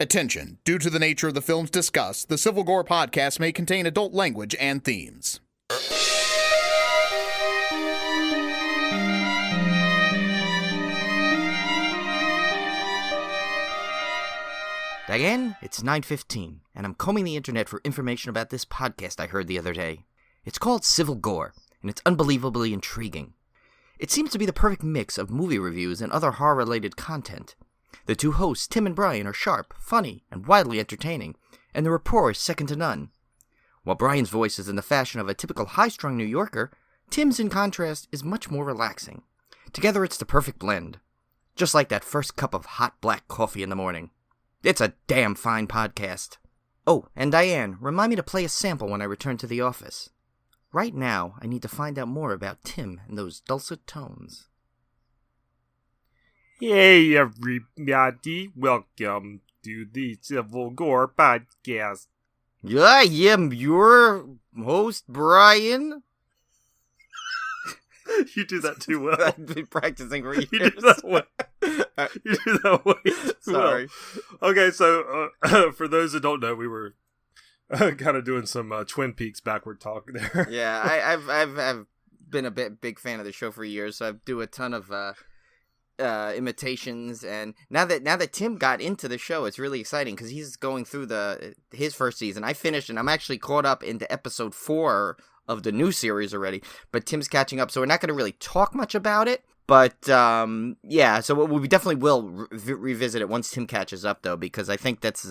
Attention. Due to the nature of the films discussed, the Civil Gore podcast may contain adult language and themes. Diane, it's 9:15, and I'm combing the internet for information about this podcast I heard the other day. It's called Civil Gore, and it's unbelievably intriguing. It seems to be the perfect mix of movie reviews and other horror-related content. The two hosts, Tim and Brian, are sharp, funny, and wildly entertaining, and the rapport is second to none. While Brian's voice is in the fashion of a typical high-strung New Yorker, Tim's, in contrast, is much more relaxing. Together, it's the perfect blend. Just like that first cup of hot black coffee in the morning. It's a damn fine podcast. Oh, and Diane, remind me to play a sample when I return to the office. Right now, I need to find out more about Tim and those dulcet tones. Hey everybody, welcome to the Civil Gore podcast. I am your host, Brian. You do that too well. I've been practicing for years. You do that well. You do that way too Sorry. Well. Okay, so for those that don't know, we were kind of doing some Twin Peaks backward talk there. Yeah, I've been a big fan of the show for years, so I do a ton of imitations, and now that Tim got into the show, it's really exciting because he's going through his first season. I finished, and I'm actually caught up into episode 4 of the new series already, but Tim's catching up, so we're not going to really talk much about it. But yeah, so we definitely will revisit it once Tim catches up, though, because I think this is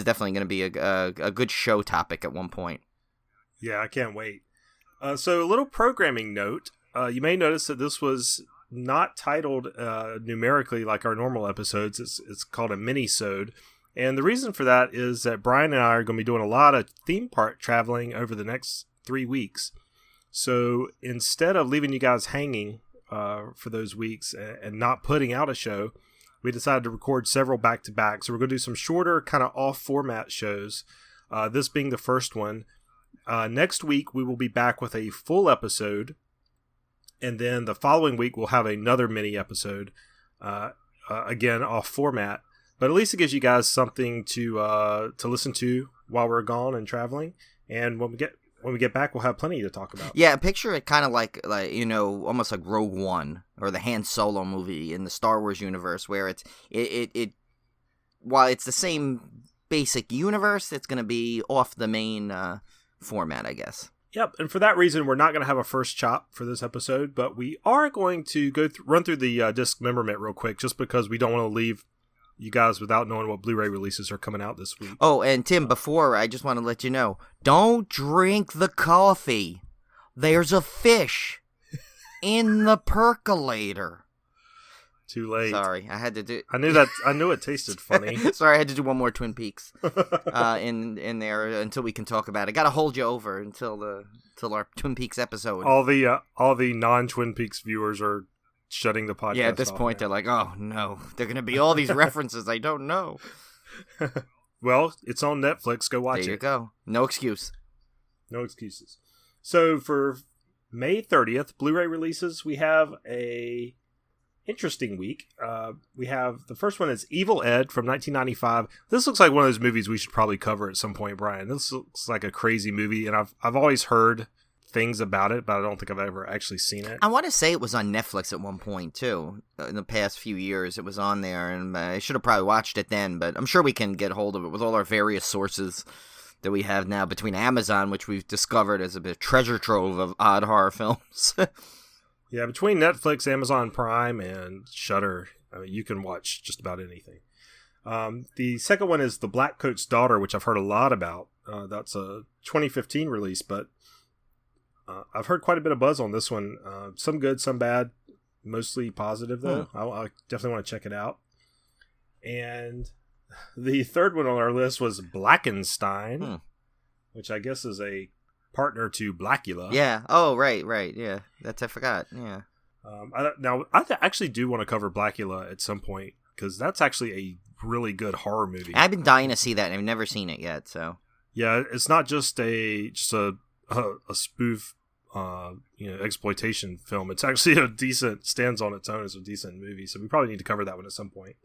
definitely going to be a good show topic at one point. Yeah, I can't wait. So a little programming note: you may notice that this was not titled numerically like our normal episodes. It's called a Minisode, and the reason for that is that Brian and I are going to be doing a lot of theme park traveling over the next 3 weeks. So instead of leaving you guys hanging for those weeks and not putting out a show, we decided to record several back-to-back. So we're going to do some shorter, kind of off-format shows, this being the first one. Next week, we will be back with a full episode, and then the following week, we'll have another mini episode, again, off-format. But at least it gives you guys something to listen to while we're gone and traveling. And when we get back, we'll have plenty to talk about. Yeah, picture it kind of like almost like Rogue One or the Han Solo movie in the Star Wars universe, where it while it's the same basic universe, it's going to be off the main format, I guess. Yep, and for that reason, we're not going to have a first chop for this episode, but we are going to run through the dismemberment real quick, just because we don't want to leave you guys without knowing what Blu-ray releases are coming out this week. Oh, and Tim, before, I just want to let you know, don't drink the coffee. There's a fish in the percolator. Too late. Sorry, I had to do... I knew it tasted funny. Sorry, I had to do one more Twin Peaks in there until we can talk about it. Got to hold you over until our Twin Peaks episode. All the non-Twin Peaks viewers are shutting the podcast. Yeah, at this point, they're like, oh no, they're going to be all these references I don't know. Well, it's on Netflix. Go watch it. There you go. No excuse. No excuses. So for May 30th, Blu-ray releases, we have a interesting week. We have the first one is Evil Ed from 1995. This looks like one of those movies we should probably cover at some point, Brian. This looks like a crazy movie, and I've always heard things about it, but I don't think I've ever actually seen it. I want to say it was on Netflix at one point too. In the past few years, it was on there, and I should have probably watched it then. But I'm sure we can get hold of it with all our various sources that we have now between Amazon, which we've discovered as a bit of treasure trove of odd horror films. Yeah, between Netflix, Amazon Prime, and Shudder, you can watch just about anything. The second one is The Black Coat's Daughter, which I've heard a lot about. That's a 2015 release, but I've heard quite a bit of buzz on this one. Some good, some bad, mostly positive, though. I definitely want to check it out. And the third one on our list was Blackenstein, which I guess is a partner to Blackula. Yeah. Oh, right. Yeah. I forgot. Yeah. I actually do want to cover Blackula at some point, because that's actually a really good horror movie. I've been dying to see that, and I've never seen it yet. So yeah, it's not just a spoof, exploitation film. It's actually stands on its own as a decent movie. So we probably need to cover that one at some point.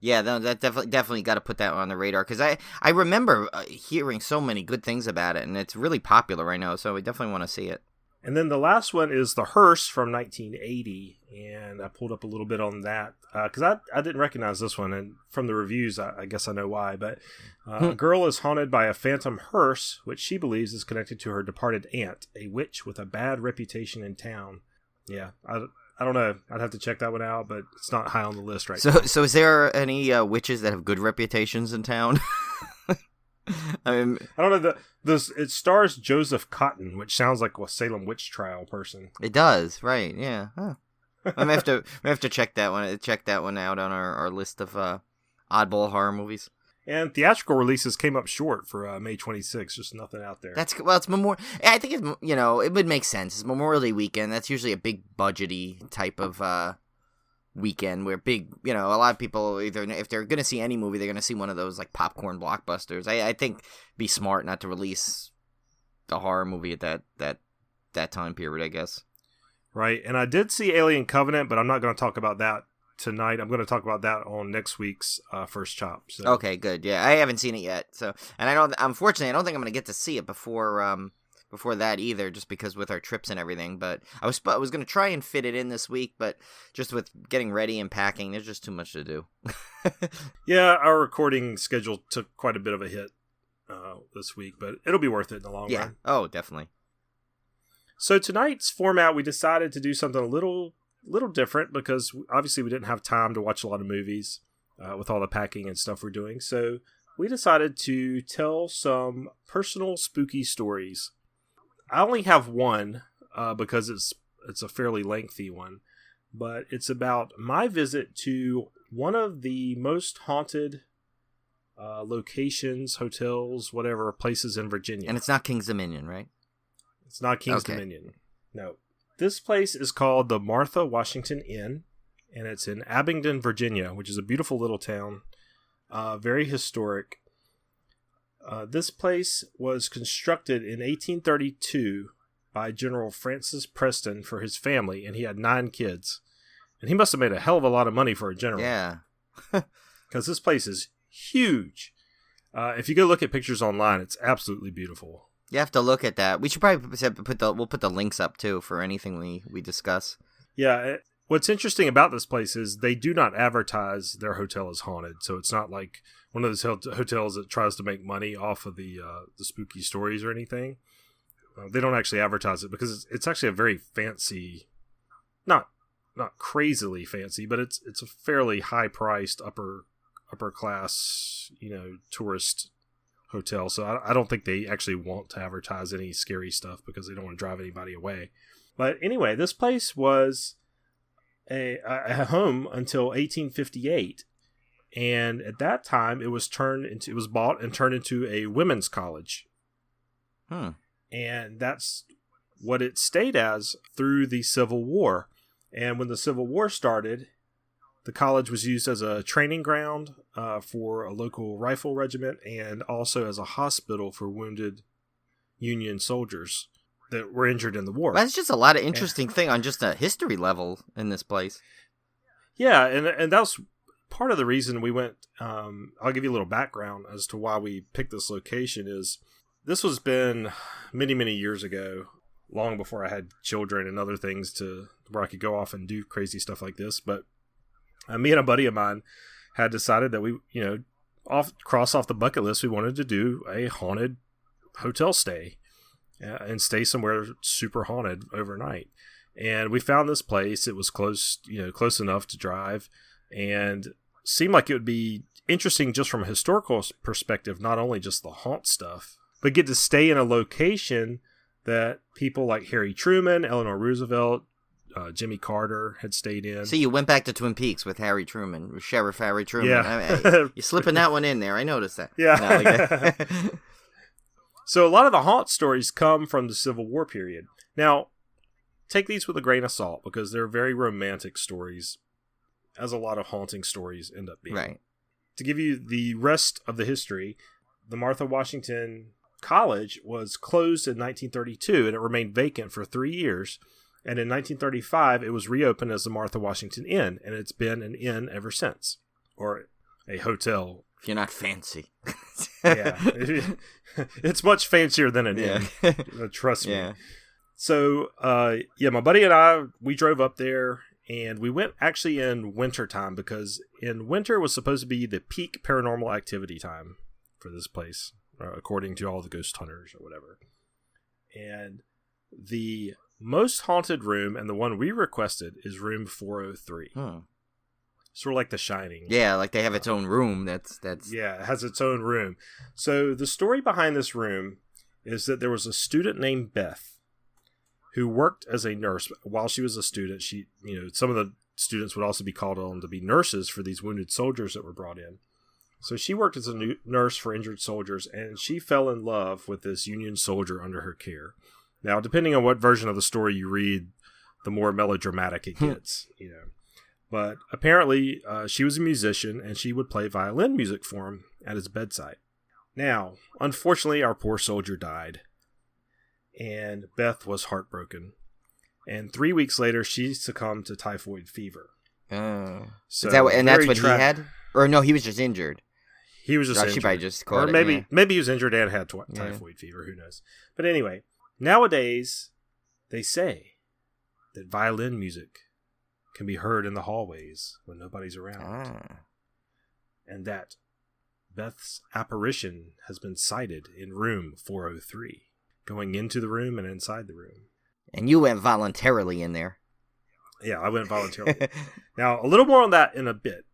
Yeah, that definitely got to put that on the radar, because I remember hearing so many good things about it, and it's really popular right now, so we definitely want to see it. And then the last one is The Hearse from 1980, and I pulled up a little bit on that because I didn't recognize this one, and from the reviews, I guess I know why. But a girl is haunted by a phantom hearse, which she believes is connected to her departed aunt, a witch with a bad reputation in town. Yeah, I don't know. I'd have to check that one out, but it's not high on the list right now. So is there any witches that have good reputations in town? I mean, I don't know. It stars Joseph Cotton, which sounds like a Salem witch trial person. It does, right? Yeah. Huh. we have to check that one out on our list of oddball horror movies. And theatrical releases came up short for May 26th. Just nothing out there. It's Memorial. I think it's, it would make sense. It's Memorial Day weekend. That's usually a big budgety type of weekend where a lot of people, either if they're going to see any movie, they're going to see one of those like popcorn blockbusters. I think it'd be smart not to release a horror movie at that time period, I guess. Right. And I did see Alien Covenant, but I'm not going to talk about that tonight. I'm going to talk about that on next week's First Chop. So. Okay, good. Yeah, I haven't seen it yet. So, and unfortunately, I don't think I'm going to get to see it before that either, just because with our trips and everything. But I was going to try and fit it in this week, but just with getting ready and packing, there's just too much to do. Yeah, our recording schedule took quite a bit of a hit this week, but it'll be worth it in the long run. Oh, definitely. So tonight's format, we decided to do something a little different because obviously we didn't have time to watch a lot of movies with all the packing and stuff we're doing. So we decided to tell some personal spooky stories. I only have one because it's a fairly lengthy one, but it's about my visit to one of the most haunted locations, hotels, whatever, places in Virginia. And it's not King's Dominion, right? It's not King's Dominion. No. This place is called the Martha Washington Inn, and it's in Abingdon, Virginia, which is a beautiful little town, very historic. This place was constructed in 1832 by General Francis Preston for his family, and he had 9 kids. And he must have made a hell of a lot of money for a general. Yeah. Because this place is huge. If you go look at pictures online, it's absolutely beautiful. You have to look at that. We should probably we'll put the links up too for anything we discuss. Yeah. What's interesting about this place is they do not advertise their hotel as haunted. So it's not like one of those hotels that tries to make money off of the spooky stories or anything. They don't actually advertise it because it's actually a very fancy, not crazily fancy, but it's a fairly high priced upper class, tourist hotel. So I don't think they actually want to advertise any scary stuff because they don't want to drive anybody away. But anyway, this place was a home until 1858, and at that time it was bought and turned into a women's college. And that's what it stayed as through the Civil War. And when the Civil War started, the college was used as a training ground for a local rifle regiment and also as a hospital for wounded Union soldiers that were injured in the war. That's just a lot of interesting thing on just a history level in this place. Yeah, and that was part of the reason we went. I'll give you a little background as to why we picked this location. Is this was been many, many years ago, long before I had children and other things where I could go off and do crazy stuff like this. But me and a buddy of mine had decided that we, cross off the bucket list, we wanted to do a haunted hotel stay and stay somewhere super haunted overnight. And we found this place. It was close enough to drive, and seemed like it would be interesting just from a historical perspective, not only just the haunt stuff, but get to stay in a location that people like Harry Truman, Eleanor Roosevelt, Jimmy Carter had stayed in. See, you went back to Twin Peaks with Harry Truman, with Sheriff Harry Truman. Yeah. You're slipping that one in there. I noticed that. Yeah. So a lot of the haunt stories come from the Civil War period. Now, take these with a grain of salt because they're very romantic stories, as a lot of haunting stories end up being. Right. To give you the rest of the history, the Martha Washington College was closed in 1932, and it remained vacant for 3 years. And in 1935, it was reopened as the Martha Washington Inn, and it's been an inn ever since. Or a hotel. If you're not fancy. Yeah. It's much fancier than an inn. Trust me. Yeah. So, my buddy and I, we drove up there, and we went actually in winter time, because in winter was supposed to be the peak paranormal activity time for this place, according to all the ghost hunters or whatever. And the most haunted room, and the one we requested, is room 403. Sort of like The Shining. Yeah, like they have its own room. That's. Yeah, it has its own room. So the story behind this room is that there was a student named Beth who worked as a nurse while she was a student. She, some of the students would also be called on to be nurses for these wounded soldiers that were brought in. So she worked as a nurse for injured soldiers, and she fell in love with this Union soldier under her care. Now, depending on what version of the story you read, the more melodramatic it gets, But apparently, she was a musician, and she would play violin music for him at his bedside. Now, unfortunately, our poor soldier died, and Beth was heartbroken. And 3 weeks later, she succumbed to typhoid fever. So that's what he had? Or no, he was just injured. He was just injured. She probably just caught maybe he was injured and had typhoid fever. Who knows? But anyway, nowadays, they say that violin music can be heard in the hallways when nobody's around. And that Beth's apparition has been sighted in room 403, going into the room and inside the room. And you went voluntarily in there. Yeah, I went voluntarily. Now, a little more on that in a bit,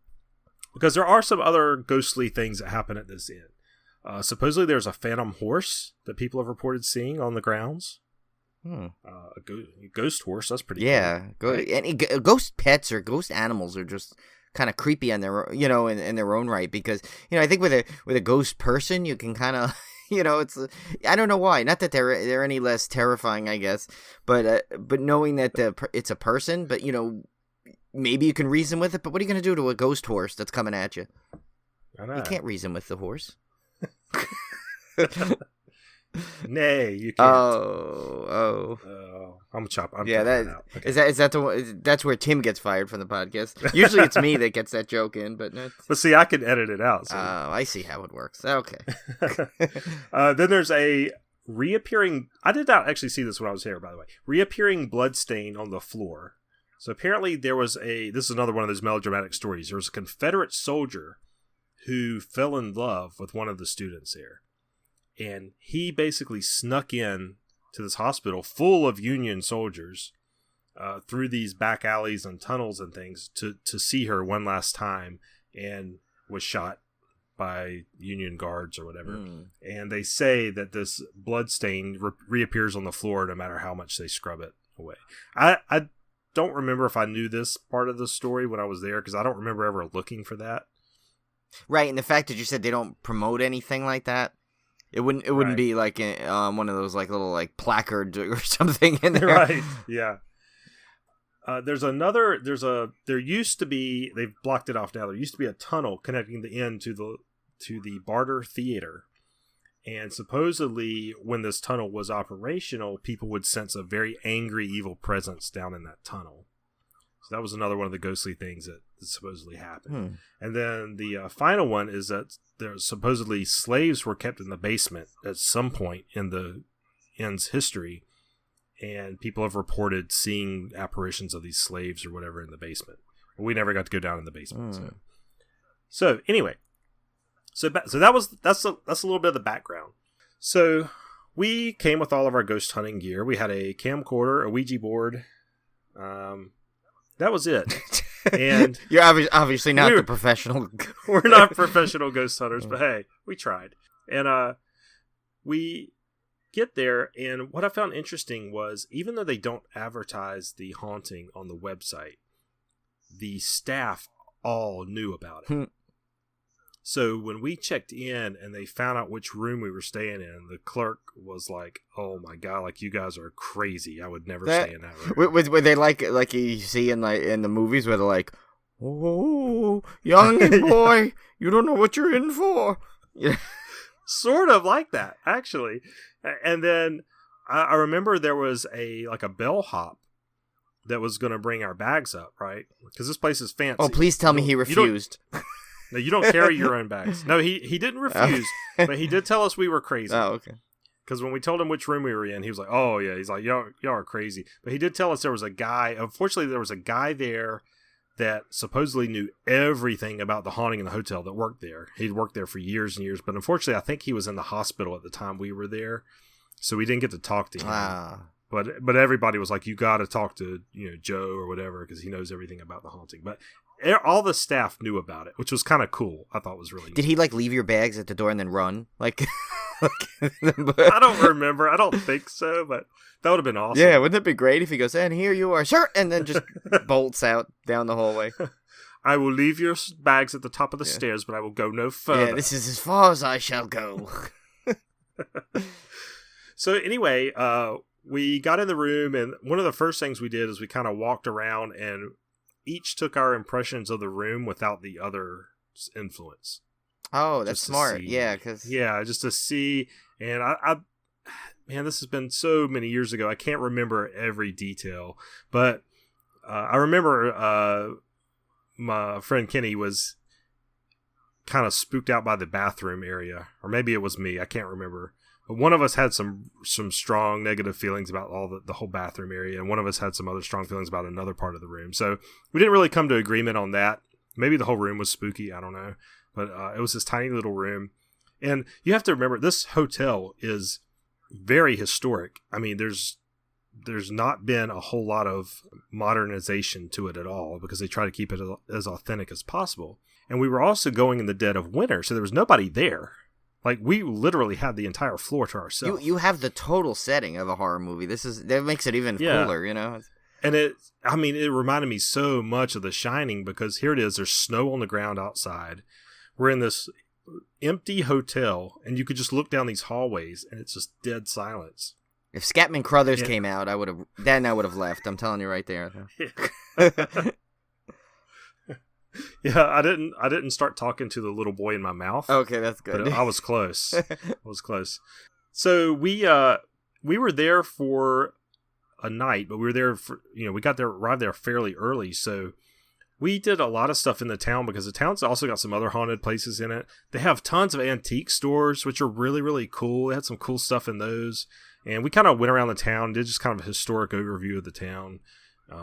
because there are some other ghostly things that happen at this inn. Supposedly there's a phantom horse that people have reported seeing on the grounds. A ghost horse, that's pretty cool. Right? Ghost pets or ghost animals are just kind of creepy on their, in their own right, because, I think with a ghost person, you can kind of, it's, I don't know why, not that they're any less terrifying, I guess, but knowing that it's a person, but, maybe you can reason with it, but what are you going to do to a ghost horse that's coming at you? I know. You can't reason with the horse. Nay, you can't. Oh. I'm chopping. Yeah, okay. Is that the one? That's where Tim gets fired from the podcast. Usually it's me that gets that joke in, but but see, I can edit it out. So. I see how it works. Okay. Then there's a reappearing. I did not actually see this when I was here, by the way. Reappearing blood stain on the floor. So apparently there was this is another one of those melodramatic stories. There was a Confederate soldier who fell in love with one of the students there. And he basically snuck in to this hospital full of Union soldiers through these back alleys and tunnels and things to see her one last time, and was shot by Union guards or whatever. And they say that this blood stain reappears on the floor no matter how much they scrub it away. I don't remember if I knew this part of the story when I was there, because I don't remember ever looking for that. Right, and the fact that you said they don't promote anything like that. It wouldn't Right. be like one of those like little like placards or something in there. Right. Yeah. There used to be, they've blocked it off now. There used to be a tunnel connecting the inn to the Barter Theater. And supposedly when this tunnel was operational, people would sense a very angry, evil presence down in that tunnel. So that was another one of the ghostly things that supposedly happened. And then the final one is that there's supposedly slaves were kept in the basement at some point in the inn's history, and people have reported seeing apparitions of these slaves or whatever in the basement. But we never got to go down in the basement. So anyway, that's a little bit of the background. So we came with all of our ghost hunting gear. We had a camcorder, a Ouija board. That was it. And you're obviously not the professional. We're not professional ghost hunters, but hey, we tried. And we get there, and what I found interesting was, even though they don't advertise the haunting on the website, the staff all knew about it. So when we checked in and they found out which room we were staying in, the clerk was like, "Oh my god, like you guys are crazy. I would never stay in that room." Were they like you see in the movies where they're like, "Oh, young boy, you don't know what you're in for." Yeah. Sort of like that, actually. And then I remember there was a bellhop that was going to bring our bags up, right? Because this place is fancy. Oh, please tell me he refused. No, you don't carry your own bags. No, he didn't refuse, but he did tell us we were crazy. Oh, okay. Because when we told him which room we were in, he was like, "Oh yeah." He's like, "Y'all are crazy." But he did tell us there was a guy. Unfortunately, there was a guy there that supposedly knew everything about the haunting in the hotel that worked there. He'd worked there for years and years. But unfortunately, I think he was in the hospital at the time we were there, so we didn't get to talk to him. Ah. But everybody was like, "You got to talk to Joe or whatever because he knows everything about the haunting." But all the staff knew about it, which was kind of cool. I thought was really. Did he leave your bags at the door and then run? I don't remember. I don't think so, but that would have been awesome. Yeah, wouldn't it be great if he goes, and here you are, sir, and then just bolts out down the hallway. I will leave your bags at the top of the stairs, but I will go no further. Yeah, this is as far as I shall go. So anyway, we got in the room, and one of the first things we did is we kind of walked around and each took our impressions of the room without the other's influence. Oh, that's smart. Yeah, just to see. And I man, this has been so many years ago. I can't remember every detail, but I remember my friend Kenny was kind of spooked out by the bathroom area, or maybe it was me. I can't remember. But one of us had some strong negative feelings about the whole bathroom area, and one of us had some other strong feelings about another part of the room. So we didn't really come to agreement on that. Maybe the whole room was spooky. I don't know. But it was this tiny little room. And you have to remember, this hotel is very historic. I mean, there's not been a whole lot of modernization to it at all because they try to keep it as authentic as possible. And we were also going in the dead of winter, so there was nobody there. Like, we literally had the entire floor to ourselves. You have the total setting of a horror movie. That makes it even cooler, And it reminded me so much of The Shining because here it is, there's snow on the ground outside. We're in this empty hotel, and you could just look down these hallways, and it's just dead silence. If Scatman Crothers came out, I would have left. I'm telling you right there. Yeah, I didn't start talking to the little boy in my mouth. Okay, that's good. But I was close. So we were there for a night, but we were there for arrived there fairly early, so we did a lot of stuff in the town because the town's also got some other haunted places in it. They have tons of antique stores, which are really, really cool. They had some cool stuff in those. And we kind of went around the town, did just kind of a historic overview of the town,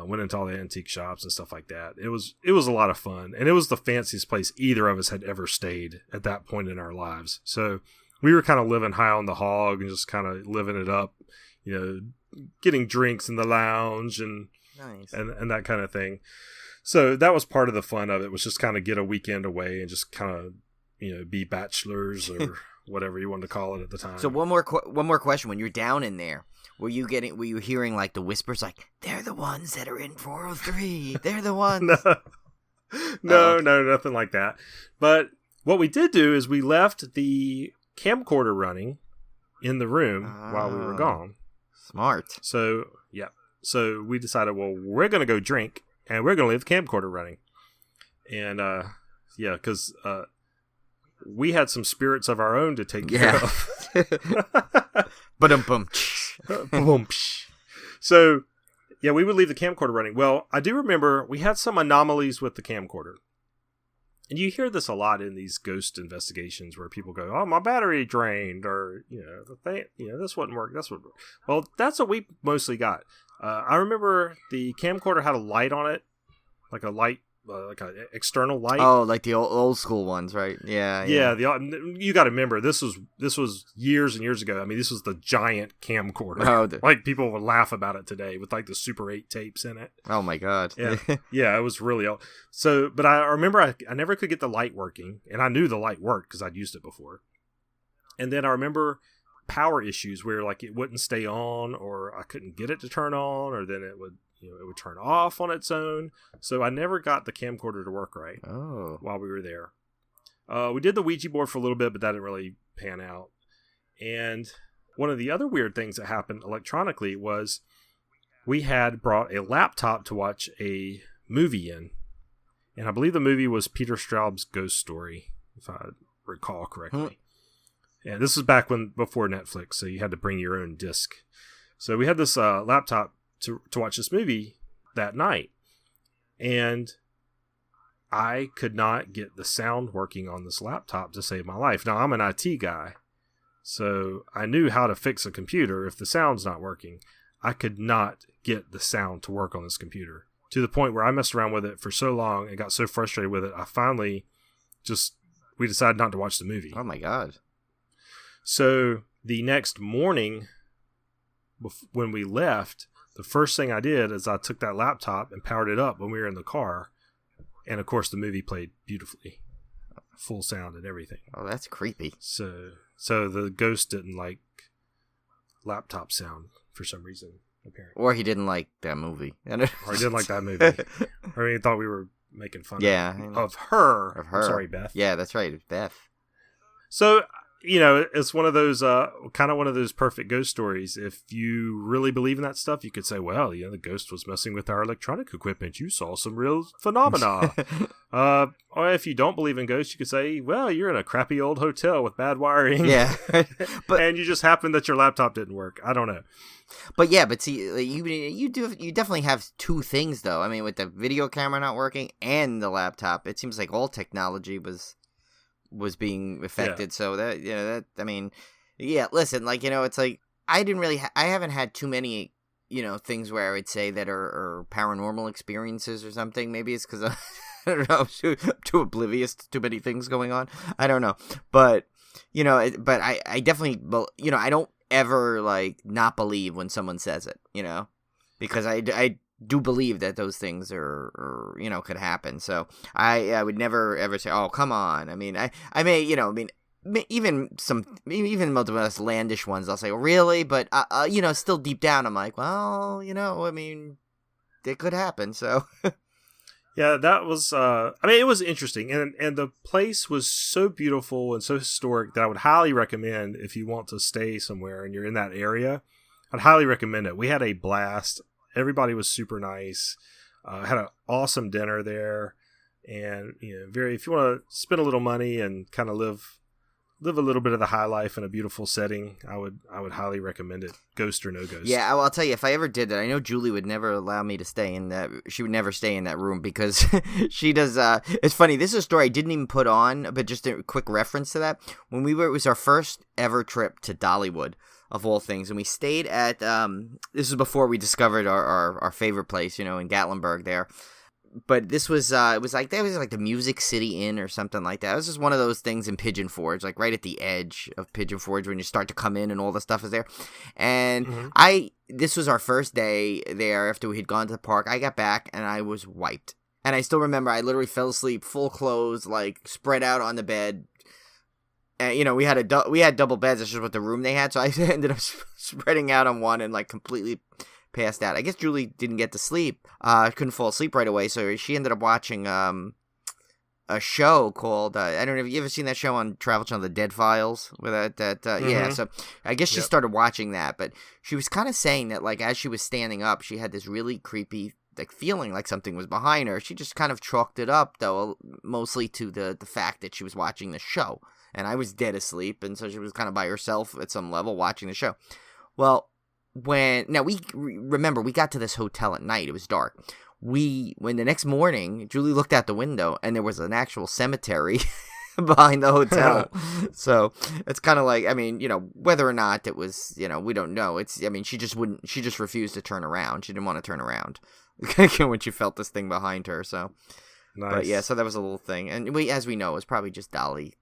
went into all the antique shops and stuff like that. It was a lot of fun. And it was the fanciest place either of us had ever stayed at that point in our lives. So we were kind of living high on the hog and just kind of living it up, getting drinks in the lounge and nice. and that kind of thing. So that was part of the fun of it, was just kind of get a weekend away and just kind of, be bachelors or whatever you wanted to call it at the time. So one more question: when you're down in there, were you hearing like the whispers, like they're the ones that are in 403, they're the ones? No, nothing like that. But what we did do is we left the camcorder running in the room while we were gone. Smart. So we decided, well, we're going to go drink. And we're going to leave the camcorder running. And, because we had some spirits of our own to take care of. Ba-dum-bum. So, we would leave the camcorder running. Well, I do remember we had some anomalies with the camcorder. And you hear this a lot in these ghost investigations where people go, "Oh, my battery drained," or, this wouldn't work. Well, that's what we mostly got. I remember the camcorder had a light on it, like a light, like an external light. Oh, like the old school ones, right? Yeah. You got to remember, this was years and years ago. I mean, this was the giant camcorder. Oh, like people would laugh about it today with like the Super 8 tapes in it. Oh my God. Yeah, it was really old. So, but I remember I never could get the light working, and I knew the light worked because I'd used it before. And then I remember power issues where like it wouldn't stay on, or I couldn't get it to turn on, or then it would turn off on its own. So I never got the camcorder to work right while we were there. We did the Ouija board for a little bit, but that didn't really pan out. And one of the other weird things that happened electronically was we had brought a laptop to watch a movie in, and I believe the movie was Peter Straub's Ghost Story, if I recall correctly. Yeah, this was back before Netflix, so you had to bring your own disc. So we had this laptop to watch this movie that night, and I could not get the sound working on this laptop to save my life. Now, I'm an IT guy, so I knew how to fix a computer if the sound's not working. I could not get the sound to work on this computer, to the point where I messed around with it for so long and got so frustrated with it, I finally we decided not to watch the movie. Oh my God. So the next morning, when we left, the first thing I did is I took that laptop and powered it up when we were in the car. And of course the movie played beautifully. Full sound and everything. Oh, that's creepy. So the ghost didn't like laptop sound for some reason, apparently. Or he didn't like that movie. Or he didn't like that movie. Or he thought we were making fun of her. Of her. I'm sorry, Beth. Yeah, that's right. Beth. So, it's one of those, kind of one of those perfect ghost stories. If you really believe in that stuff, you could say, well, the ghost was messing with our electronic equipment. You saw some real phenomena. Or if you don't believe in ghosts, you could say, well, you're in a crappy old hotel with bad wiring. Yeah. And you just happened that your laptop didn't work. I don't know. But see, you definitely have two things, though. I mean, with the video camera not working and the laptop, it seems like all technology was being affected. Yeah. So listen, it's like I haven't had too many, things where I would say that are paranormal experiences or something. Maybe it's because I don't know, I'm too oblivious to too many things going on. I don't know, but I definitely, I don't ever not believe when someone says it, because I do believe that those things are could happen. So I would never ever say, oh, come on. I mean, I may, even the most outlandish ones, I'll say, really? But, still deep down, I'm like, well, I mean, it could happen. So. Yeah, that was, it was interesting. And the place was so beautiful and so historic that I would highly recommend, if you want to stay somewhere and you're in that area, I'd highly recommend it. We had a blast. Everybody was super nice. Had an awesome dinner there, and if you want to spend a little money and kind of live a little bit of the high life in a beautiful setting, I would highly recommend it. Ghost or no ghost. Yeah, I'll tell you, if I ever did that, I know Julie would never allow me to stay in that. She would never stay in that room because she does. It's funny. This is a story I didn't even put on, but just a quick reference to that. When it was our first ever trip to Dollywood, of all things, and we stayed at this was before we discovered our favorite place, in Gatlinburg there. But this was it was like the Music City Inn or something like that. It was just one of those things in Pigeon Forge, like right at the edge of Pigeon Forge when you start to come in and all the stuff is there. And this was our first day there after we had gone to the park. I got back and I was wiped. And I still remember I literally fell asleep, full clothes, spread out on the bed. And, we had double beds. That's just what the room they had. So I ended up spreading out on one and completely passed out. I guess Julie didn't get to sleep. Couldn't fall asleep right away. So she ended up watching a show called I don't know. Have you ever seen that show on Travel Channel, The Dead Files? With yeah. So I guess she started watching that. But she was kind of saying that as she was standing up, she had this really creepy feeling like something was behind her. She just kind of chalked it up though, mostly to the fact that she was watching the show. And I was dead asleep, and so she was kind of by herself at some level watching the show. Well, we got to this hotel at night. It was dark. When the next morning, Julie looked out the window, and there was an actual cemetery behind the hotel. So it's kind of whether or not it was, we don't know. She just refused to turn around. She didn't want to turn around when she felt this thing behind her. So, nice. But yeah, so that was a little thing. And as we know, it was probably just Dolly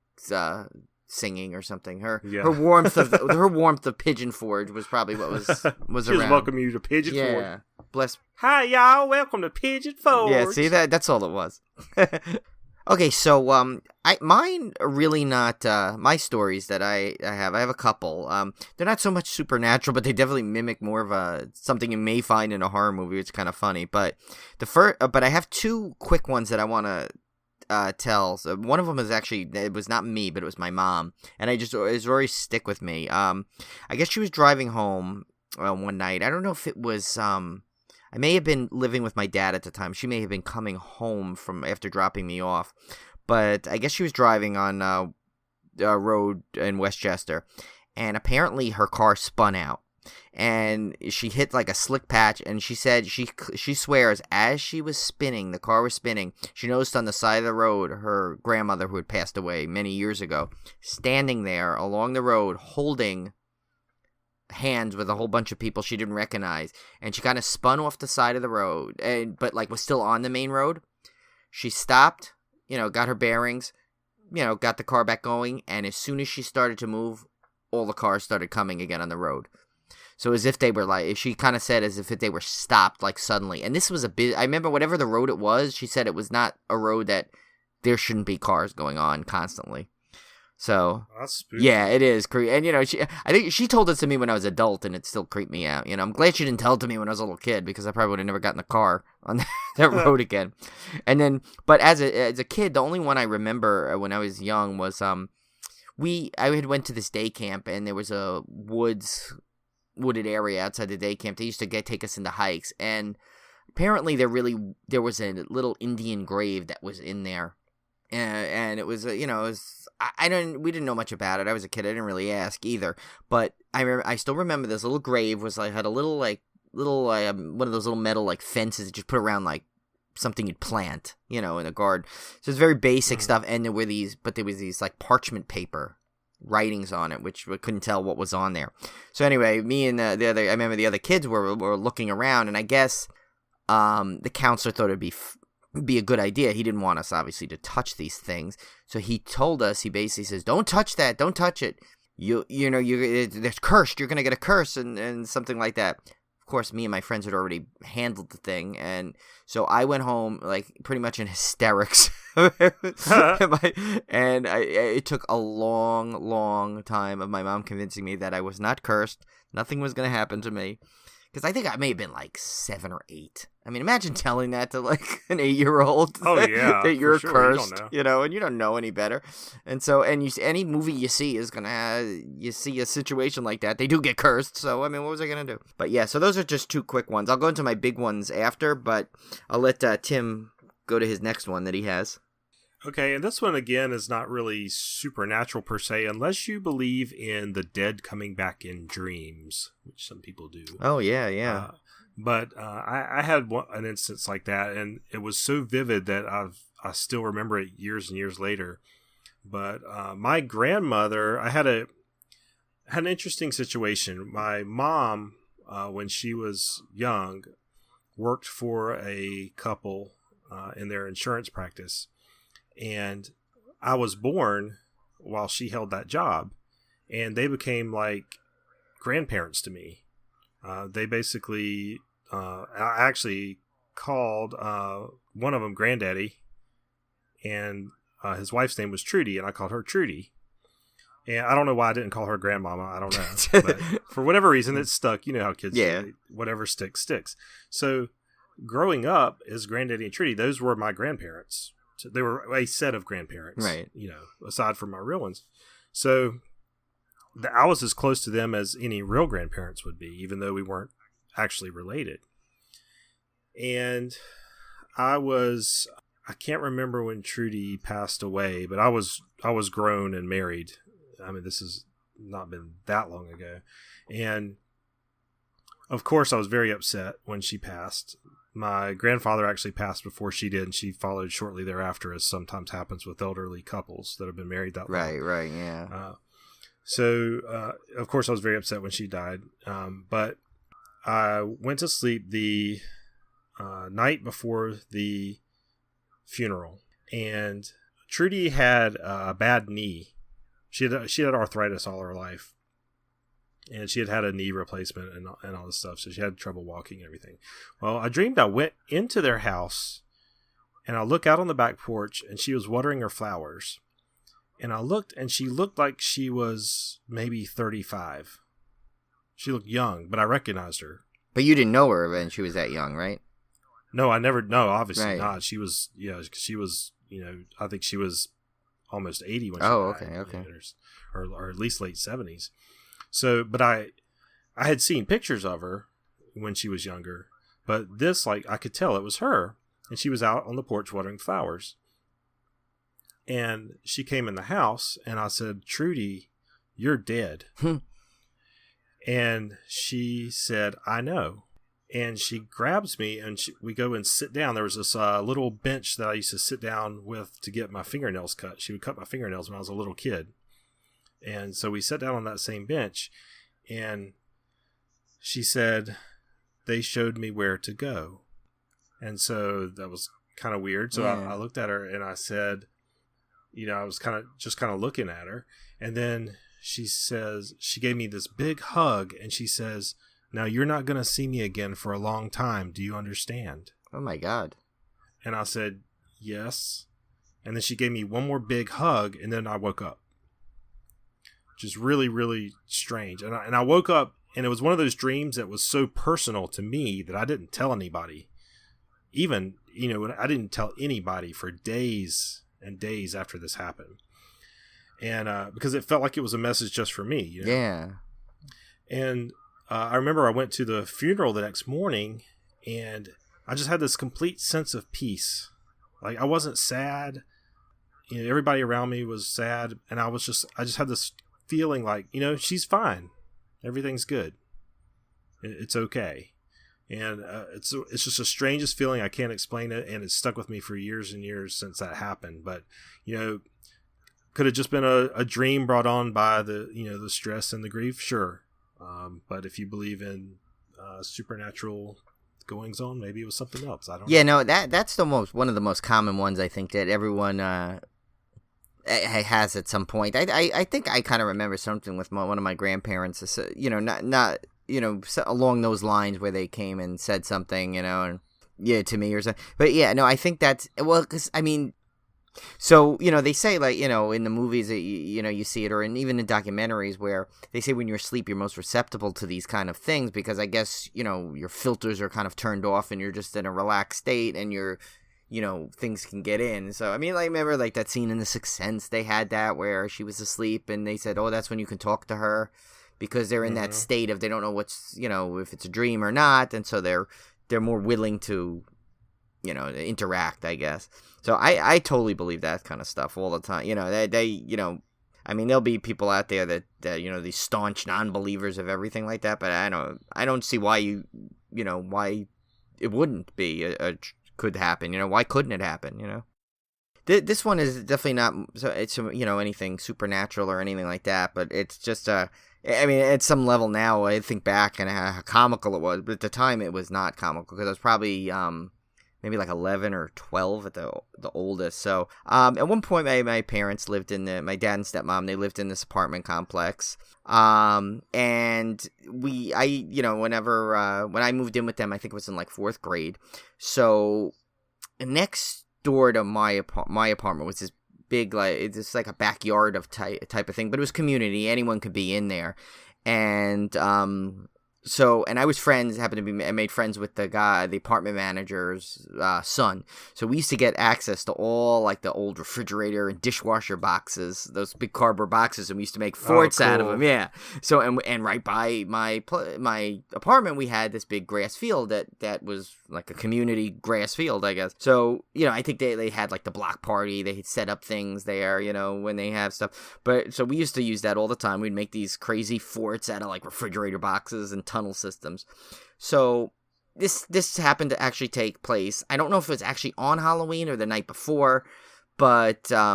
singing or something. Her warmth of Pigeon Forge was probably what was she around. Was welcoming you to Pigeon Forge. Yeah, bless. Hi y'all, welcome to Pigeon Forge. Yeah, see that's all it was. Okay, so mine are really not my stories that I have. I have a couple. They're not so much supernatural, but they definitely mimic more of something you may find in a horror movie. It's kind of funny, but but I have two quick ones that I want to tell. So one of them is actually, it was not me, but it was my mom, and it always stick with me. I guess she was driving home one night. I don't know if it was I may have been living with my dad at the time. She may have been coming home from after dropping me off, but I guess she was driving on a road in Westchester, and apparently her car spun out. and she hit like a slick patch, and she said she swears as she was spinning, the car was spinning, she noticed on the side of the road her grandmother, who had passed away many years ago, standing there along the road holding hands with a whole bunch of people she didn't recognize, and she kind of spun off the side of the road, but like was still on the main road. She stopped, got her bearings, got the car back going, and as soon as she started to move, all the cars started coming again on the road. So as if they were like, she kind of said as if they were stopped like suddenly. And this was I remember whatever the road it was, she said it was not a road that there shouldn't be cars going on constantly. So, that's spooky. Yeah, it is creepy. And, I think she told this to me when I was adult, and it still creeped me out. I'm glad she didn't tell it to me when I was a little kid, because I probably would have never gotten a car on that road again. And then, but as a kid, the only one I remember when I was young was, I had went to this day camp, and there was a wooded area outside the day camp. They used to take us into hikes, and apparently there was a little Indian grave that was in there. And it was, we didn't know much about it. I was a kid. I didn't really ask either. But I still remember this little grave had a little one of those little metal like fences that you put around like something you'd plant, in a garden. So it's very basic stuff. And there was these like parchment paper writings on it, which we couldn't tell what was on there. So anyway, me and I remember the other kids were looking around, and I guess the counselor thought it'd be a good idea. He didn't want us obviously to touch these things, so he told us, he basically says, don't touch that, don't touch it, there's cursed, you're gonna get a curse, and something like that. Of course, me and my friends had already handled the thing, and so I went home like pretty much in hysterics. It took a long time of my mom convincing me that I was not cursed, nothing was gonna happen to me. Because I think I may have been like 7 or 8. I mean, imagine telling that to like an 8-year-old. Oh yeah, that you're sure. cursed, and you don't know any better. And so, any movie you see is you see a situation like that. They do get cursed. So I mean, what was I gonna do? But yeah, so those are just 2 quick ones. I'll go into my big ones after, but I'll let Tim go to his next one that he has. Okay, and this one again is not really supernatural per se, unless you believe in the dead coming back in dreams, which some people do. Oh yeah. But I had an instance like that, and it was so vivid that I still remember it years and years later. But my grandmother, I had an interesting situation. My mom, when she was young, worked for a couple in their insurance practice. And I was born while she held that job, and they became like grandparents to me. They basically, I actually called one of them Granddaddy, and his wife's name was Trudy, and I called her Trudy. And I don't know why I didn't call her Grandmama. I don't know. But for whatever reason, it stuck. You know how kids do. Whatever sticks, sticks. So growing up as Granddaddy and Trudy, those were my grandparents. So they were a set of grandparents, right? Aside from my real ones. So I was as close to them as any real grandparents would be, even though we weren't actually related. And I can't remember when Trudy passed away, but I was grown and married. I mean, this has not been that long ago. And of course, I was very upset when she passed. My grandfather actually passed before she did, and she followed shortly thereafter, as sometimes happens with elderly couples that have been married that long. Right, yeah. So, of course, I was very upset when she died. But I went to sleep the night before the funeral, and Trudy had a bad knee. She had arthritis all her life. And she had a knee replacement and all this stuff. So she had trouble walking and everything. Well, I dreamed I went into their house, and I look out on the back porch, and she was watering her flowers. And I looked, and she looked like she was maybe 35. She looked young, but I recognized her. But you didn't know her when she was that young, right? No, obviously right. not. She was, she was, I think she was almost 80 when she died. Okay. Or at least late 70s. So, but I had seen pictures of her when she was younger, but this, like, I could tell it was her, and she was out on the porch watering flowers. And she came in the house, and I said, "Trudy, you're dead." And she said, I know. And she grabs me and we go and sit down. There was this little bench that I used to sit down with to get my fingernails cut. She would cut my fingernails when I was a little kid. And so we sat down on that same bench, and she said, they showed me where to go. And so that was kind of weird. So I looked at her and I said, I was kind of looking at her. And then she says, she gave me this big hug and she says, now you're not going to see me again for a long time. Do you understand? Oh my God. And I said, yes. And then she gave me one more big hug and then I woke up. Which is really, really strange. And I woke up and it was one of those dreams that was so personal to me that I didn't tell anybody. Even, I didn't tell anybody for days and days after this happened. And because it felt like it was a message just for me. Yeah. And I remember I went to the funeral the next morning and I just had this complete sense of peace. Like I wasn't sad. Everybody around me was sad. And I just had this feeling like, she's fine. Everything's good. It's okay. And it's just the strangest feeling. I can't explain it. And it's stuck with me for years and years since that happened. But, could have just been a dream brought on by the stress and the grief. Sure. But if you believe in supernatural goings on, maybe it was something else. I don't know. Yeah, no, that's one of the most common ones I think that everyone has at some point. I think I kind of remember something with one of my grandparents, not along those lines where they came and said something, and to me or something. But yeah, no, I think that's, well, because I mean, so, they say like, in the movies that, you see it, or even in documentaries where they say when you're asleep, you're most receptible to these kind of things because I guess, your filters are kind of turned off and you're just in a relaxed state and you're, things can get in. So, I mean, like, remember like that scene in The Sixth Sense, they had that where she was asleep and they said, oh, that's when you can talk to her because they're in that state of they don't know what's, if it's a dream or not. And so they're more willing to, interact, I guess. So I totally believe that kind of stuff all the time. I mean, there'll be people out there that these staunch non-believers of everything like that, but I don't see why why it wouldn't be could happen. Why couldn't it happen? This one is definitely not it's anything supernatural or anything like that, but it's just I mean, at some level now, I think back and how comical it was, but at the time it was not comical because I was probably maybe like 11 or 12 at the oldest. So at one point my parents lived in my dad and stepmom, they lived in this apartment complex. And when I moved in with them, I think it was in like 4th grade. So next door to my apartment was this big, like, it's like a backyard of type of thing, but it was community. Anyone could be in there. And I was I made friends with the apartment manager's son. So we used to get access to all like the old refrigerator and dishwasher boxes, those big cardboard boxes, and we used to make forts out of them. Yeah. So and right by my apartment, we had this big grass field that was like a community grass field, I guess. So I think they had like the block party. They had set up things there, when they have stuff. But so we used to use that all the time. We'd make these crazy forts out of like refrigerator boxes and tunnel systems. So this happened to actually take place. I don't know if it was actually on Halloween or the night before, but I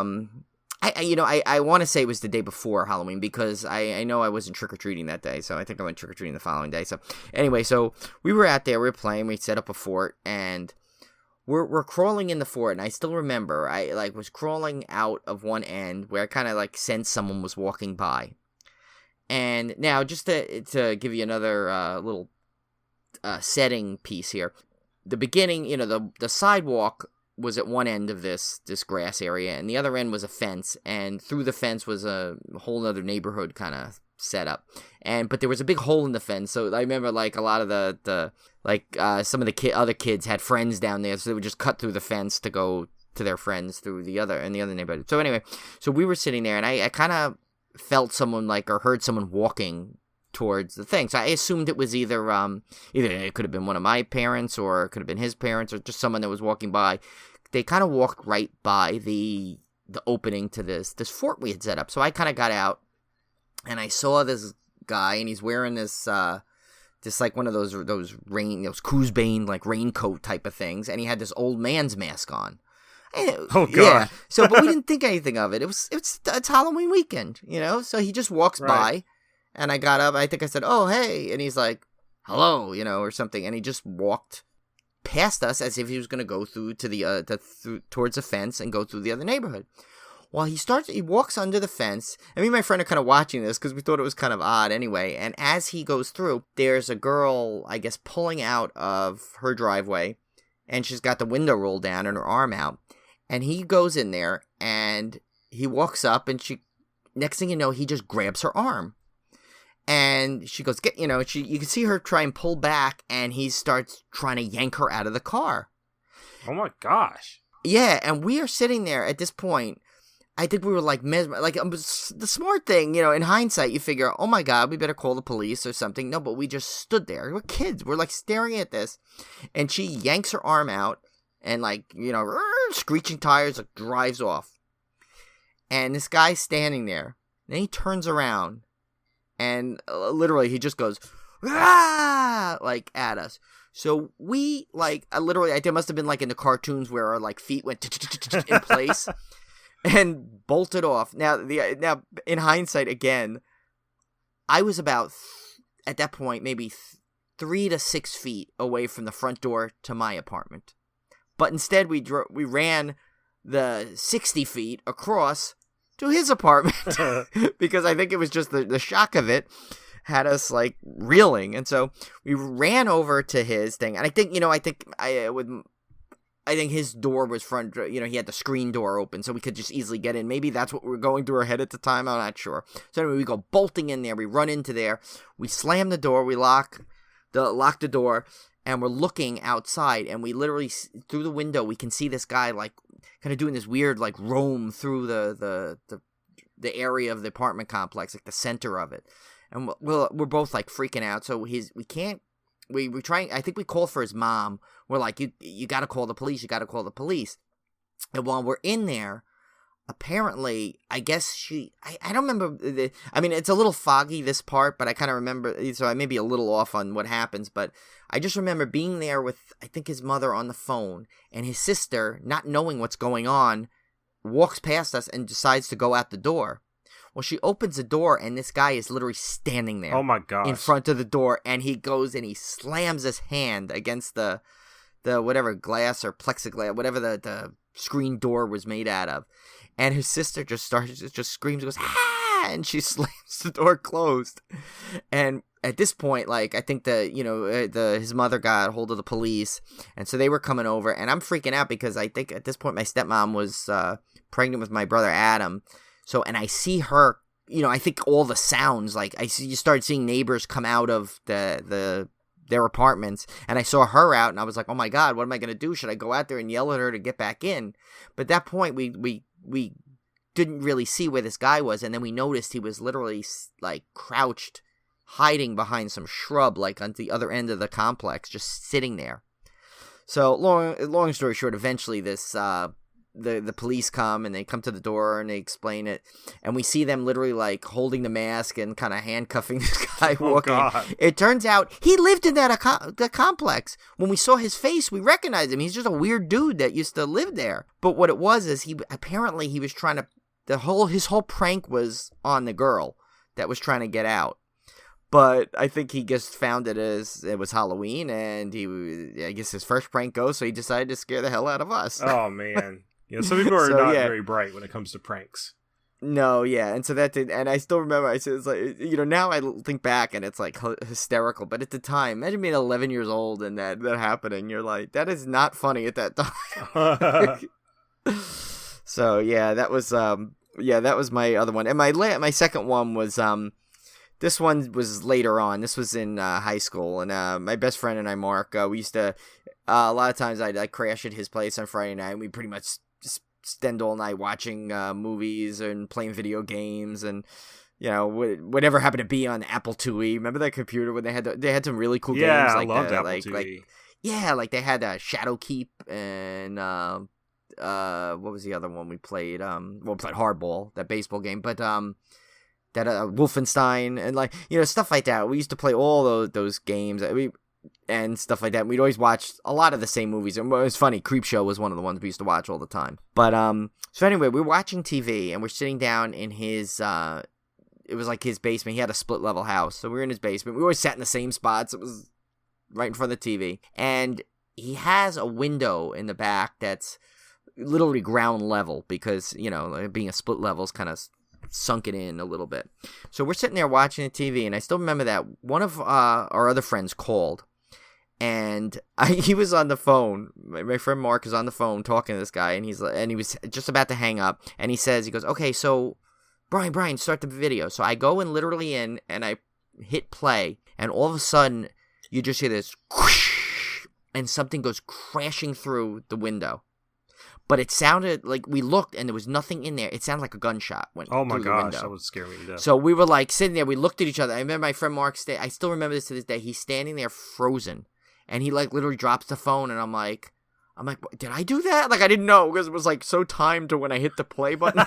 want to say it was the day before Halloween because I know I wasn't trick-or-treating that day, so I think I went trick-or-treating the following day. So anyway, so we were out there, we were playing, we set up a fort, and we're crawling in the fort, and I still remember I was crawling out of one end where I kind of sensed someone was walking by. And now, just to give you another little setting piece here, the beginning, the sidewalk was at one end of this grass area, and the other end was a fence, and through the fence was a whole other neighborhood kind of set up. But there was a big hole in the fence, so I remember a lot of some of the other kids had friends down there, so they would just cut through the fence to go to their friends through the other neighborhood. So anyway, so we were sitting there, and I kind of felt someone or heard someone walking towards the thing. So I assumed it was either it could have been one of my parents or it could have been his parents or just someone that was walking by. They kind of walked right by the opening to this fort we had set up. So I kind of got out and I saw this guy, and he's wearing this just like one of those Kuzbane like raincoat type of things, and he had this old man's mask on. Oh God! Yeah. So, but we didn't think anything of it. It's Halloween weekend, So he just walks by, and I got up. I think I said, "Oh, hey," and he's like, "Hello," or something, and he just walked past us as if he was going to go through to towards the fence and go through the other neighborhood. Well, he walks under the fence, and me and my friend are kind of watching this because we thought it was kind of odd anyway. And as he goes through, there's a girl, I guess, pulling out of her driveway, and she's got the window rolled down and her arm out. And he goes in there, and he walks up, and next thing you know, he just grabs her arm. And she goes, you can see her try and pull back, and he starts trying to yank her out of the car. Oh my gosh. Yeah, and we are sitting there at this point. I think we were like mesmerized. Like, the smart thing, in hindsight, you figure, oh my God, we better call the police or something. No, but we just stood there. We're kids. We're like staring at this. And she yanks her arm out and screeching tires, like, drives off. And this guy's standing there. And then he turns around and literally he just goes, ah, like at us. So we literally, there must have been like in the cartoons where our like feet went in place. And bolted off. Now, in hindsight, again, I was about, at that point, maybe 3 to 6 feet away from the front door to my apartment. But instead, we ran the 60 feet across to his apartment. Because I think it was just the shock of it had us, like, reeling. And so we ran over to his thing. And I think his door was front, he had the screen door open so we could just easily get in. Maybe that's what we were going through our head at the time. I'm not sure. So anyway, we go bolting in there. We run into there. We slam the door. We lock the door, and we're looking outside. And we literally, through the window, we can see this guy like kind of doing this weird like roam through the area of the apartment complex, like the center of it. And we're both like freaking out. So we're trying, I think we called for his mom. We're like, you got to call the police. You got to call the police. And while we're in there, apparently, I guess I don't remember. It's a little foggy, this part, but I kind of remember. So I may be a little off on what happens, but I just remember being there with, I think, his mother on the phone, and his sister, not knowing what's going on, walks past us and decides to go out the door. Well, she opens the door, and this guy is literally standing there. Oh my gosh. In front of the door, and he goes and he slams his hand against the whatever glass or plexiglass, whatever the screen door was made out of. And his sister just screams and goes, ah! And she slams the door closed. And at this point, like, I think his mother got a hold of the police, and so they were coming over, and I'm freaking out because I think at this point my stepmom was pregnant with my brother Adam. So, and I see her, I think all the sounds, like you started seeing neighbors come out of their apartments, and I saw her out, and I was like, oh my God, what am I going to do? Should I go out there and yell at her to get back in? But at that point, we didn't really see where this guy was, and then we noticed he was literally like crouched, hiding behind some shrub, like on the other end of the complex, just sitting there. So, long story short, eventually this, the police come, and they come to the door and they explain it, and we see them literally like holding the mask and kind of handcuffing this guy walking. God. It turns out he lived in that the complex. When we saw his face, we recognized him. He's just a weird dude that used to live there. But what it was is he was trying to, his whole prank was on the girl that was trying to get out. But I think he just found it as it was Halloween, and I guess his first prank goes, so he decided to scare the hell out of us. Oh man. Some people are not very bright when it comes to pranks. No, yeah, and so that did, and I still remember. I said, it's like, now I think back and it's like hysterical, but at the time, imagine being 11 years old and that happening. You're like, that is not funny at that time. So yeah, that was my other one, and my second one was this one was later on. This was in high school, and my best friend and I, Mark, we used to a lot of times I'd crash at his place on Friday night, and we pretty much just spend all night watching movies and playing video games, and whatever happened to be on Apple IIe. Remember that computer when they had some really cool games? Yeah, I loved Apple IIe. Like they had Shadow Keep, and what was the other one we played? We played Hardball, that baseball game. But that Wolfenstein and like, you know, stuff like that. We used to play all those games and stuff like that. We'd always watch a lot of the same movies. And it was funny. Creepshow was one of the ones we used to watch all the time. But so anyway, we're watching TV and we're sitting down in his it was like his basement. He had a split level house, so we were in his basement. We always sat in the same spots. It was right in front of the TV, and he has a window in the back that's literally ground level because, you know, being a split level is kind of sunk it in a little bit. So we're sitting there watching the TV, and I still remember that one of our other friends called, and he was on the phone. My friend Mark is on the phone talking to this guy, and he was just about to hang up, and he goes, okay, so Brian, start the video. So I go and literally and I hit play, and all of a sudden you just hear this whoosh, and something goes crashing through the window. But it sounded like, we looked and there was nothing in there. It sounded like a gunshot went through the window. Oh my gosh, that would scare me to death. So we were like sitting there, we looked at each other. I remember my friend Mark, I still remember this to this day. He's standing there frozen, and he like literally drops the phone, and I'm like, did I do that? Like, I didn't know because it was like so timed to when I hit the play button.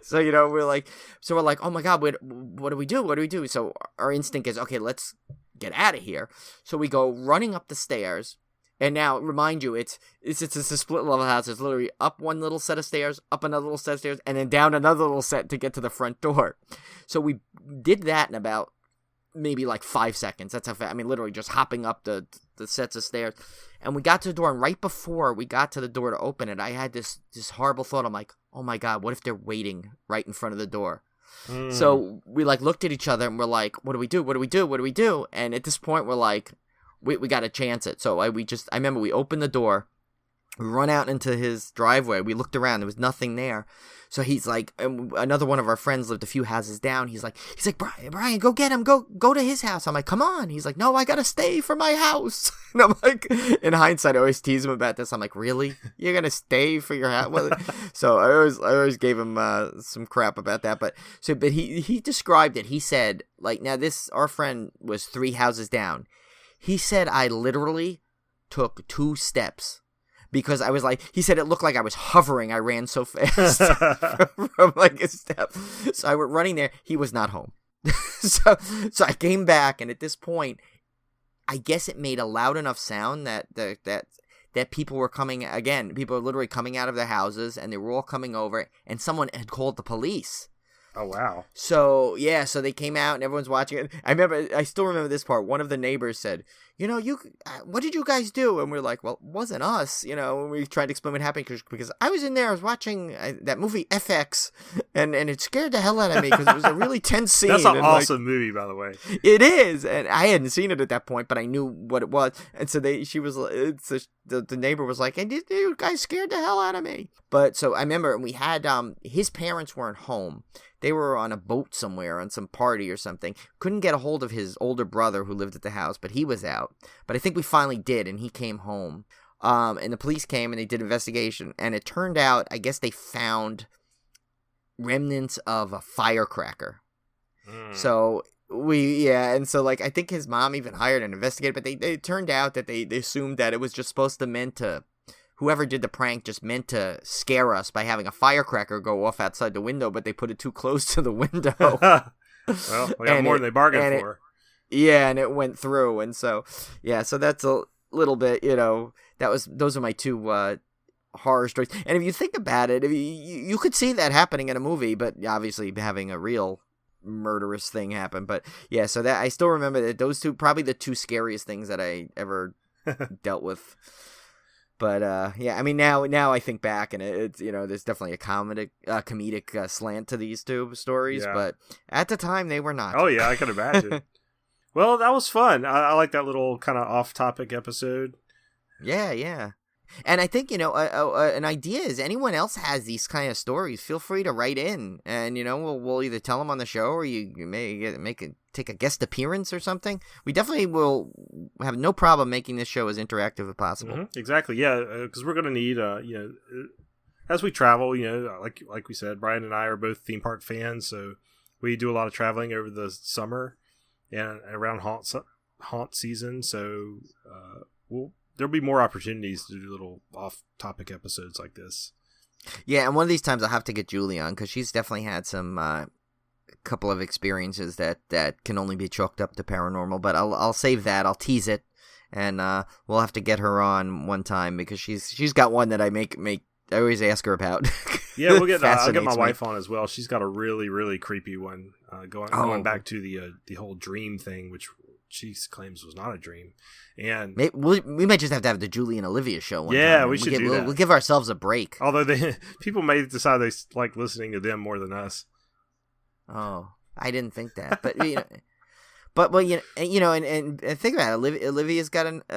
So, you know, we're like, oh my God, what do we do? What do we do? So our instinct is, okay, let's get out of here. So we go running up the stairs. And now, remind you, it's a split level house. It's literally up one little set of stairs, up another little set of stairs, and then down another little set to get to the front door. So we did that in about maybe like 5 seconds. That's how fast. I mean, literally just hopping up the sets of stairs. And we got to the door, and right before we got to the door to open it, I had this horrible thought. I'm like, oh my God, what if they're waiting right in front of the door? So we like looked at each other, and we're like, what do we do? What do we do? What do we do? And at this point, we're like, we got to chance it. So I remember we opened the door, we run out into his driveway. We looked around, there was nothing there. So he's like, and another one of our friends lived a few houses down. He's like, Brian, go get him. Go to his house. I'm like, come on. He's like, no, I got to stay for my house. And I'm like, in hindsight, I always tease him about this. I'm like, really? You're going to stay for your house? Well, so I always gave him some crap about that. But he described it. He said, like, now our friend was 3 houses down. He said, I literally took 2 steps. Because I was like, he said it looked like I was hovering. I ran so fast from like a step. So I went running there. He was not home. So I came back, and at this point, I guess it made a loud enough sound that people were coming again. People were literally coming out of their houses, and they were all coming over, and someone had called the police. Oh, wow. So, yeah, so they came out and everyone's watching it. I still remember this part. One of the neighbors said, you know, what did you guys do? And we're like, well, it wasn't us, you know, and we tried to explain what happened because I was in there, I was watching that movie FX, and it scared the hell out of me because it was a really tense scene. That's an awesome movie, by the way. It is, and I hadn't seen it at that point, but I knew what it was. And so the neighbor was like, and you guys scared the hell out of me. But so I remember we had, his parents weren't home. They were on a boat somewhere on some party or something. Couldn't get a hold of his older brother who lived at the house, but he was out. But I think we finally did, and he came home. And the police came, and they did an investigation. And it turned out, I guess they found remnants of a firecracker. So and so like I think his mom even hired an investigator, but they turned out that they assumed that it was just supposed to whoever did the prank just meant to scare us by having a firecracker go off outside the window, but they put it too close to the window. Well, we got more than they bargained for. And it went through. And so, yeah, so that's a little bit, you know, those are my 2 horror stories. And if you think about it, you could see that happening in a movie, but obviously having a real murderous thing happen. But yeah, so that I still remember that those 2, probably the 2 scariest things that I ever dealt with. But yeah, I mean now I think back, and it's, you know, there's definitely a comedic slant to these 2 stories, yeah. But at the time they were not. Oh yeah, I can imagine. Well, that was fun. I like that little kind of off-topic episode. Yeah. And I think, you know, an idea is anyone else has these kind of stories, feel free to write in, and, you know, we'll either tell them on the show, or you may take a guest appearance or something. We definitely will have no problem making this show as interactive as possible. Mm-hmm. Exactly, yeah, because we're going to need, you know, as we travel, you know, like we said, Brian and I are both theme park fans, so we do a lot of traveling over the summer and around haunt season, so there'll be more opportunities to do little off-topic episodes like this. Yeah, and one of these times I'll have to get Julie on, because she's definitely had some couple of experiences that can only be chalked up to paranormal, but I'll save that. I'll tease it, and we'll have to get her on one time because she's got one that I always ask her about. Yeah, I'll get my wife on as well. She's got a really, really creepy one going back to the whole dream thing, which she claims was not a dream. And we might just have to have the Julie and Olivia show one time. Yeah, we should do that. We'll give ourselves a break. Although people may decide they like listening to them more than us. Oh, I didn't think that, but and think about it. Olivia's got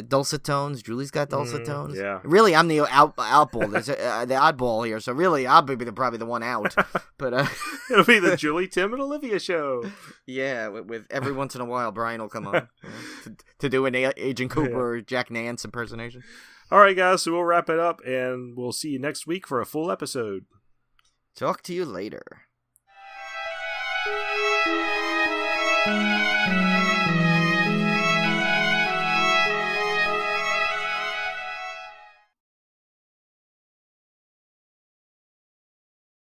dulcet tones. Julie's got dulcet tones. Yeah. Really, I'm the outball. There's the oddball here. So really, I'll be probably the one out. But it'll be the Julie, Tim, and Olivia show. Yeah, with every once in a while, Brian will come on to do an Agent Cooper or Jack Nance impersonation. All right, guys. So we'll wrap it up, and we'll see you next week for a full episode. Talk to you later.